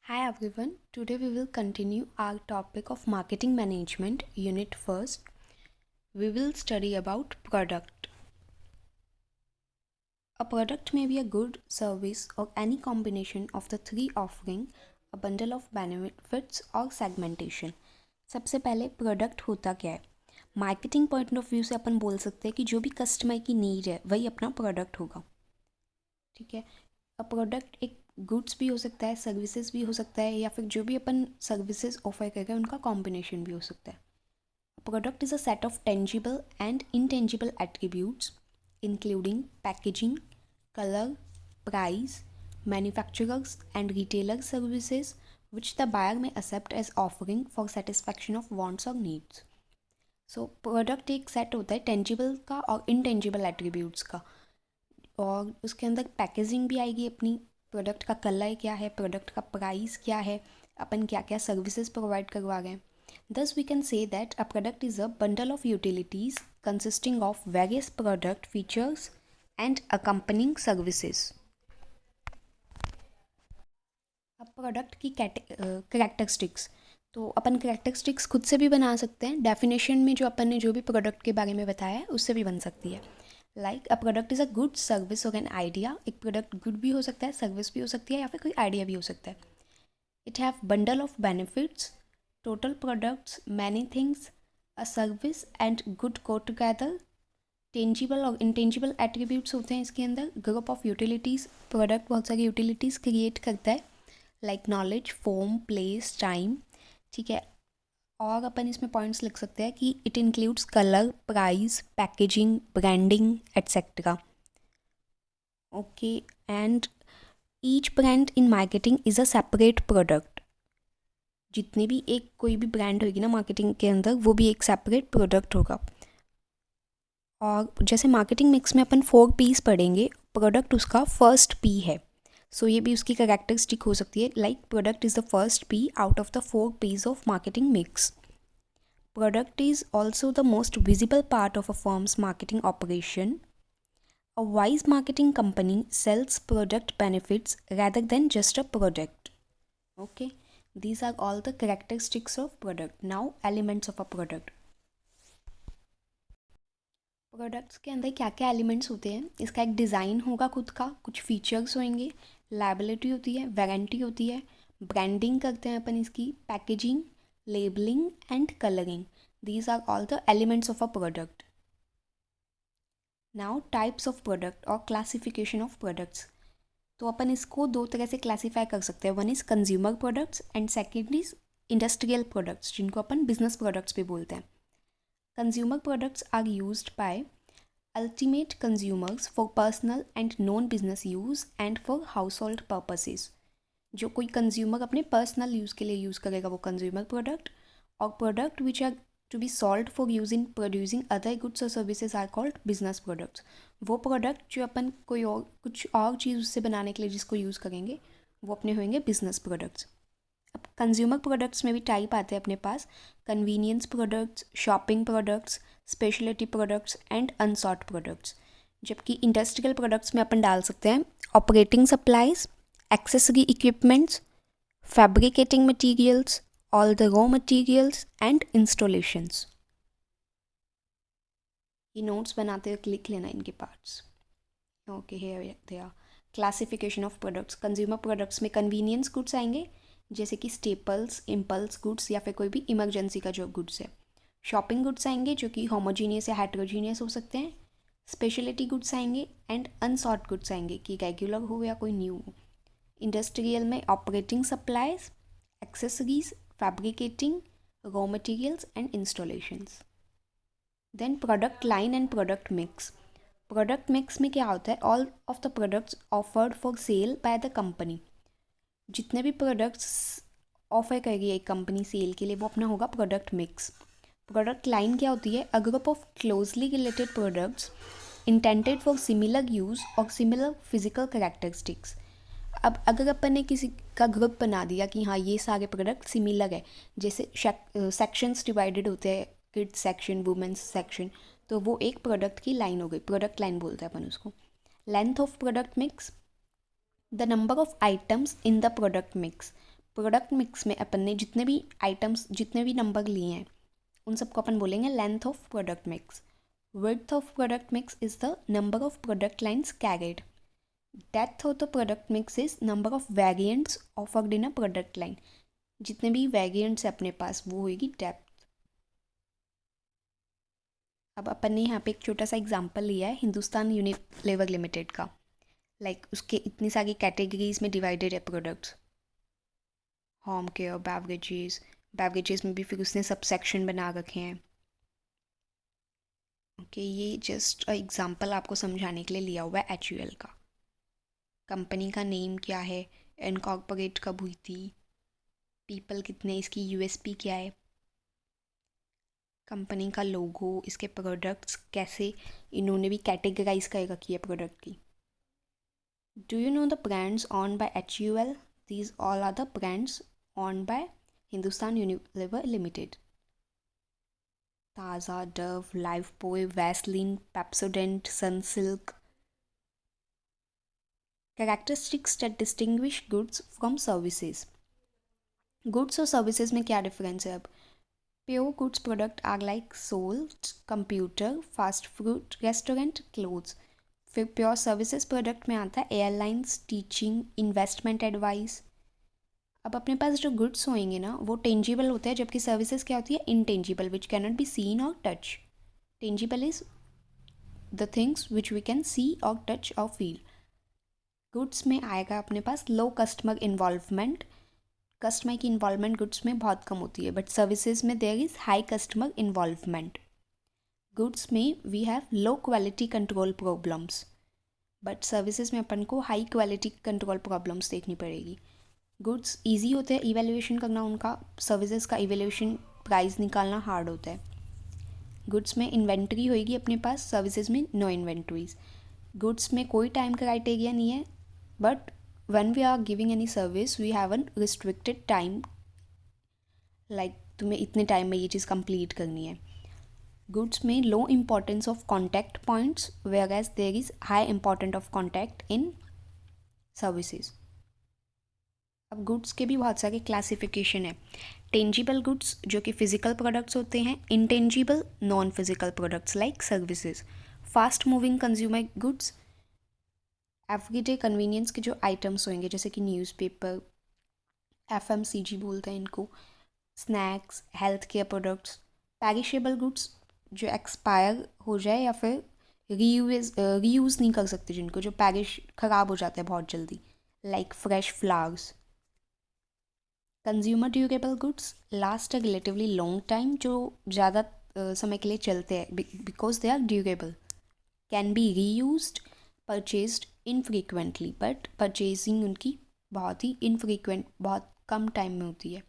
Hi everyone, today we will continue our topic of marketing management unit first. We will study about product. A product may be a good, service or any combination of the three offering a bundle of benefits or segmentation. सबसे पहले product होता क्या है? Marketing point of view से अपन बोल सकते हैं कि जो भी कस्टमर की नीड है वही अपना प्रोडक्ट होगा. ठीक है. अ प्रोडक्ट एक गुड्स भी हो सकता है, सर्विसेज भी हो सकता है, या फिर जो भी अपन सर्विसेज ऑफर कर रहे हैं उनका कॉम्बिनेशन भी हो सकता है. Product is a set of tangible and intangible attributes including packaging, colour, price, manufacturers and retailer services which the buyer may accept as offering for satisfaction of wants or needs. So product एक set होता है tangible का और intangible attributes का, और उसके अंदर packaging भी आएगी अपनी, प्रोडक्ट का कलर क्या है, प्रोडक्ट का प्राइस क्या है, अपन क्या क्या सर्विसेज प्रोवाइड करवा रहे हैं. Thus we can say that a product is a bundle of utilities consisting of various product features and accompanying services. अब प्रोडक्ट की करेक्टरिस्टिक्स, तो अपन करेक्टरिस्टिक्स खुद से भी बना सकते हैं. डेफिनेशन में जो अपन ने जो भी प्रोडक्ट के बारे में बताया है उससे भी बन सकती है. Like a product is a good service और एन आइडिया. एक प्रोडक्ट गुड भी हो सकता है, सर्विस भी हो सकती है, या फिर कोई आइडिया भी हो सकता है. It have bundle of benefits, total products, many things, a service and good को टुगेदर. टेंजिबल और इंटेंजिबल एट्रीब्यूट्स होते हैं इसके अंदर. ग्रुप ऑफ यूटिलिटीज़, प्रोडक्ट बहुत सारी यूटिलिटीज़ क्रिएट करता है, like knowledge, form, place, time. ठीक है. और अपन इसमें पॉइंट्स लिख सकते हैं कि it includes colour, price, packaging, branding etcetera. Okay. And each brand in marketing is a separate product. जितने भी एक कोई भी ब्रांड होगी ना मार्केटिंग के अंदर, वो भी एक सेपरेट प्रोडक्ट होगा. और जैसे मार्केटिंग मिक्स में अपन 4 पीस पढ़ेंगे, प्रोडक्ट उसका फर्स्ट पी है. सो ये भी उसकी करेक्टरिस्टिक हो सकती है, like product is the first P out of the 4 Ps of marketing mix. Product is also the most visible part of a firm's marketing operation. A wise marketing company sells product benefits rather than just a product. Okay, these are all the characteristics of product. Now, elements of a product. Products के अंदर क्या क्या elements होते हैं? इसका एक design होगा खुद का, कुछ फीचर्स होंगे, लायबिलिटी होती है, वारंटी होती है, ब्रांडिंग करते हैं अपन इसकी, packaging, labelling and colouring. These are all the elements of a product. Now types of product और classification of products. तो अपन इसको दो तरह से क्लासीफाई कर सकते हैं. One is consumer products and second is industrial products, जिनको अपन बिजनेस प्रोडक्ट्स भी बोलते हैं. Consumer products are used by ultimate consumers for personal and non business use and for household purposes. जो कोई कंज्यूमर अपने पर्सनल यूज़ के लिए यूज़ करेगा वो कंज्यूमर प्रोडक्ट, और product which are to be sold for use in producing other goods or services are called business products. वो product जो अपन कोई और कुछ और चीज़ उससे बनाने के लिए जिसको यूज़ करेंगे वो अपने होंगे बिजनेस प्रोडक्ट्स. अब कंज्यूमर प्रोडक्ट्स में भी टाइप आते हैं अपने पास: convenience products, shopping products, speciality products and unsought products. जबकि इंडस्ट्रियल प्रोडक्ट्स में अपन डाल सकते हैं operating supplies, accessory equipments, fabricating materials, all the raw materials and installations. ये नोट्स बनाते हुए लिख लेना इनके parts. Okay, here they are. Classification of products. Consumer products में कन्वीनियंस गुड्स आएंगे, जैसे कि स्टेपल्स, इम्पल्स गुड्स या फिर कोई भी इमरजेंसी का जो गुड्स है. शॉपिंग गुड्स आएंगे जो कि होमोजीनियस या हेट्रोजीनियस हो सकते हैं. स्पेशलिटी गुड्स आएंगे एंड अनसॉर्ट गुड्स आएंगे कि रेगुलर हो या कोई न्यू हो. इंडस्ट्रियल में operating supplies, accessories, fabricating, raw materials and installations. Then product line and product mix. Product mix में क्या होता है? All of the products offered for sale by the company. जितने भी प्रोडक्ट्स ऑफर करेगी एक कंपनी सेल के लिए वो अपना होगा प्रोडक्ट मिक्स. प्रोडक्ट लाइन क्या होती है? A group of closely related products intended for similar use और सिमिलर फिजिकल कैरेक्टरिस्टिक्स. अब अगर अपन ने किसी का ग्रुप बना दिया कि हाँ ये सारे प्रोडक्ट सिमिलर है, जैसे सेक्शंस डिवाइडेड होते हैं, किड्स सेक्शन, वुमेंस सेक्शन, तो वो एक प्रोडक्ट की लाइन हो गई, प्रोडक्ट लाइन बोलते हैं अपन उसको. Length of product mix, the number of items in the product mix. Product mix में अपन ने जितने भी आइटम्स, जितने भी नंबर लिए हैं, उन सबको अपन बोलेंगे length of product mix. Width of product mix is the number of product lines carried. Depth of the product mix is number of variants offered in a product line. जितने भी variants है अपने पास वो होगी डेप्थ. अब अपन ने यहाँ पे एक छोटा सा एग्जांपल लिया है हिंदुस्तान यूनिलीवर लिमिटेड का. उसके इतनी सारी कैटेगरीज में डिवाइडेड है प्रोडक्ट्स. होम केयर, बेवरेजेस में भी फिर उसने सब सेक्शन बना रखे हैं. ओके, ये जस्ट एग्जांपल आपको समझाने के लिए लिया हुआ है HUL का. कंपनी का नेम क्या है, इनकॉर्पोरेट कब हुई थी, पीपल कितने, इसकी USP क्या है, कंपनी का लोगो, इसके प्रोडक्ट्स कैसे इन्होंने भी कैटेगराइज कर रखी है प्रोडक्ट की. Do you know the brands owned by HUL? These all are the brands owned by Hindustan Unilever limited. Taaza, Dove, Lifebuoy, Vaseline, Pepsodent, Sunsilk. Characteristics that distinguish goods from services. Goods और services में क्या difference है? अब pure goods product are like soles, computer, fast food, restaurant, clothes. फिर pure services product में आता है airlines, teaching, investment advice. अब अपने पास जो गुड्स होंगे ना वो टेंजिबल होते हैं, जबकि सर्विसेज क्या होती है? Intangible, which can not be seen और touch. Tangible is the things which we can see और टच और फील. गुड्स में आएगा अपने पास लो कस्टमर इन्वॉल्वमेंट. कस्टमर की इन्वॉल्वमेंट गुड्स में बहुत कम होती है, बट सर्विसेज में there is high customer involvement. Goods में we have low quality control problems, but services में अपन को हाई क्वालिटी कंट्रोल प्रॉब्लम्स देखनी पड़ेगी. गुड्स इजी होते हैं इवेल्युएशन करना उनका, सर्विसेज का इवेल्युएशन प्राइस निकालना हार्ड होता है. गुड्स में इन्वेंट्री होएगी अपने पास, सर्विसेज में नो इन्वेंट्रीज. गुड्स में कोई टाइम क्राइटेरिया नहीं है, but when we are giving any service we have a restricted time, like तुम्हें इतने टाइम में ये चीज़ कंप्लीट करनी है. गुड्स में low importance of contact points, where as there is high important of contact in services. अब goods के भी बहुत सारे क्लासिफिकेशन है. टेंजिबल गुड्स जो कि फिजिकल प्रोडक्ट्स होते हैं, intangible non physical products like services, fast moving consumer goods, everyday convenience के जो आइटम्स होंगे जैसे कि न्यूज़पेपर, FMCG बोलते हैं इनको, snacks, health care products. Perishable goods जो एक्सपायर हो जाए या फिर रीयूज़ नहीं कर सकते, जिनको जो ख़राब हो जाते हैं बहुत जल्दी, like fresh flowers. Consumer durable goods last a relatively long time, जो ज़्यादा समय के लिए चलते हैं because they are durable, can be reused, purchased infrequently, but purchasing उनकी बहुत ही इनफ्रीक्वेंट, बहुत कम टाइम में होती है.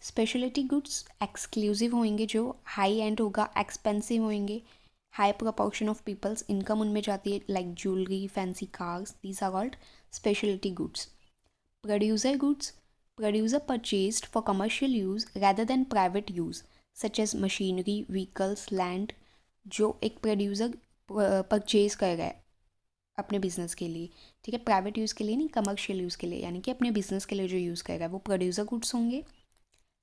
स्पेशलिटी गुड्स एक्सक्लूसिव होंगे, जो हाई एंड होगा, एक्सपेंसिव होंगे, high proportion of people's income उनमें जाती है, like jewellery, fancy cars. These are called speciality goods. Producer goods, producer purchased for commercial use rather than private use, such as machinery, vehicles, land. जो एक producer purchase कर रहा है अपने business के लिए, ठीक है, प्राइवेट यूज़ के लिए नहीं, कमर्शियल यूज़ के लिए, यानी कि अपने बिजनेस के लिए जो यूज़ कर रहा है वो प्रोड्यूसर गुड्स होंगे.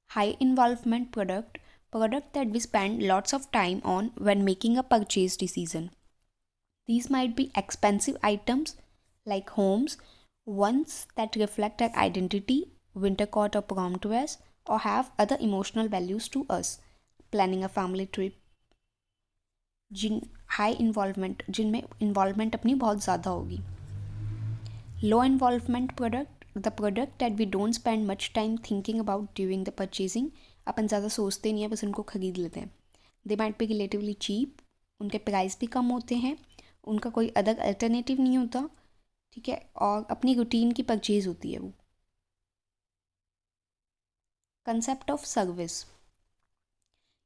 High involvement product, product that we spend lots of time on when making a purchase decision. These might be expensive items like homes, ones that reflect our identity, winter coat or prom dress, or have other emotional values to us. Planning a family trip. जिनमें involvement अपनी बहुत ज़्यादा होगी. Low involvement product, the product that we don't spend much time thinking about during the purchasing. अपन ज़्यादा सोचते नहीं है, बस उनको ख़रीद लेते हैं. They might be relatively cheap, उनके प्राइस भी कम होते हैं, उनका कोई अदर अल्टरनेटिव नहीं होता, ठीक है, और अपनी रूटीन की परचेज होती है वो. कंसेप्ट ऑफ सर्विस,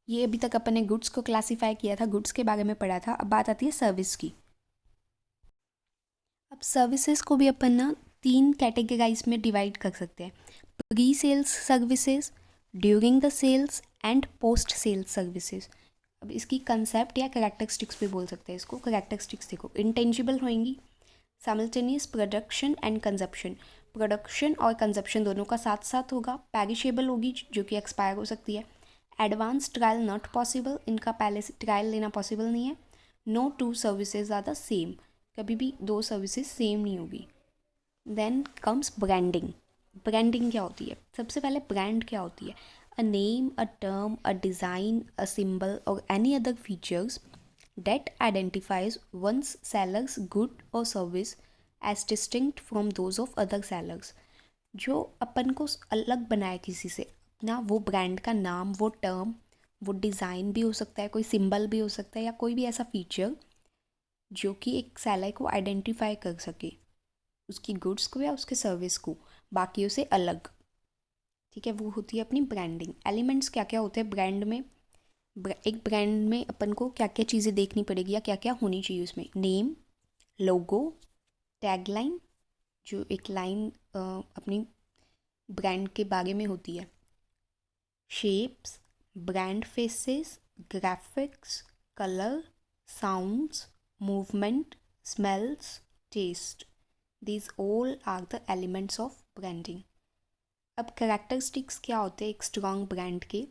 ये अभी तक अपन ने गुड्स को क्लासीफाई किया था, गुड्स के बारे में पढ़ा था. अब बात आती है सर्विस की. अब सर्विसेज को भी अपन ना 3 कैटेगराइज में डिवाइड कर सकते हैं. Pre sales services, during the sales and post sales services. अब इसकी कंसेप्ट या कैरेक्टरिस्टिक्स भी बोल सकते हैं इसको. कैरेक्टरिस्टिक्स देखो, इंटेंजिबल होंगी, simultaneous production and consumption. Production और कंजप्शन दोनों का साथ साथ होगा। पेरिशेबल होगी जो कि एक्सपायर हो सकती है। एडवांस ट्रायल नॉट पॉसिबल, इनका पहले से ट्रायल लेना पॉसिबल नहीं है। No two services are the same, कभी भी दो सर्विसेज सेम नहीं होगी। Then comes branding. ब्रांडिंग क्या होती है? सबसे पहले ब्रांड क्या होती है? A name, a term, a design, a symbol और any other features that identifies one's seller's good or service as distinct from those of other sellers। जो अपन को अलग बनाए किसी से, ना वो ब्रांड का नाम, वो टर्म, वो डिज़ाइन भी हो सकता है, कोई सिंबल भी हो सकता है, या कोई भी ऐसा फीचर जो कि एक सेलर को आइडेंटिफाई कर सके, उसकी गुड्स को या उसके सर्विस को बाकियों से अलग। ठीक है, वो होती है अपनी ब्रांडिंग। एलिमेंट्स क्या क्या होते हैं ब्रांड में? एक ब्रांड में अपन को क्या क्या चीज़ें देखनी पड़ेगी या क्या क्या होनी चाहिए उसमें? नेम, लोगो, टैगलाइन, जो एक लाइन अपनी ब्रांड के बारे में होती है, shapes, brand faces, graphics, colour, sounds, movement, smells, taste, these all are the elements of branding. अब कैरेक्टरिस्टिक्स क्या होते हैं एक स्ट्रॉन्ग ब्रांड के?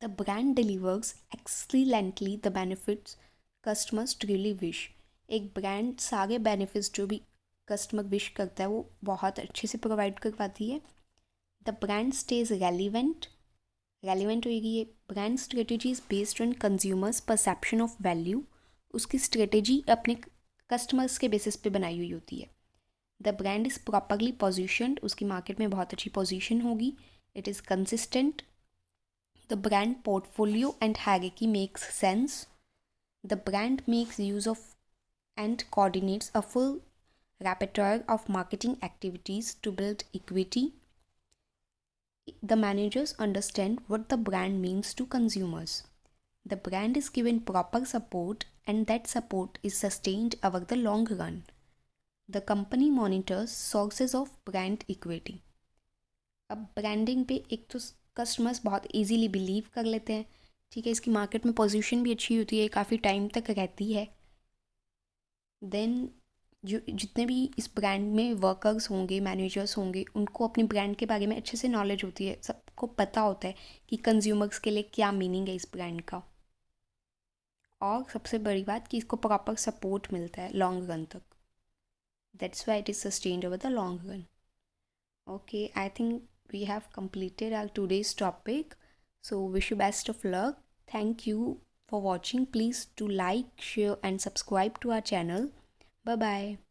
The brand delivers excellently the benefits customers truly wish। एक ब्रांड सारे बेनिफिट्स जो भी कस्टमर विश करता है वो बहुत अच्छे से प्रोवाइड कर पाती है। The brand stage relevant. Relevant होगी ये brand strategy is based on consumers perception of value. उसकी स्ट्रेटेजी अपने कस्टमर्स के बेसिस पे बनाई हुई होती है। The brand is properly positioned, उसकी मार्केट में बहुत अच्छी पोजीशन होगी। It is consistent. The brand portfolio and hierarchy makes sense. The brand makes use of and coordinates a full repertoire of marketing activities to build equity. The managers understand what the brand means to consumers. The brand is given proper support and that support is sustained over the long run. The company monitors sources of brand equity। अब branding पे एक तो customers बहुत easily believe कर लेते हैं। ठीक है, इसकी मार्केट में पोजीशन भी अच्छी होती है, काफ़ी टाइम तक रहती है। देन जो जितने भी इस ब्रांड में वर्कर्स होंगे, मैनेजर्स होंगे, उनको अपनी ब्रांड के बारे में अच्छे से नॉलेज होती है, सबको पता होता है कि कंज्यूमर्स के लिए क्या मीनिंग है इस ब्रांड का। और सबसे बड़ी बात कि इसको प्रॉपर सपोर्ट मिलता है लॉन्ग रन तक। That's why it is sustained over the long run. Okay, I think we have completed our today's topic, so wish you best of luck. Thank you for watching. Please do like, share and subscribe to our channel. Bye bye.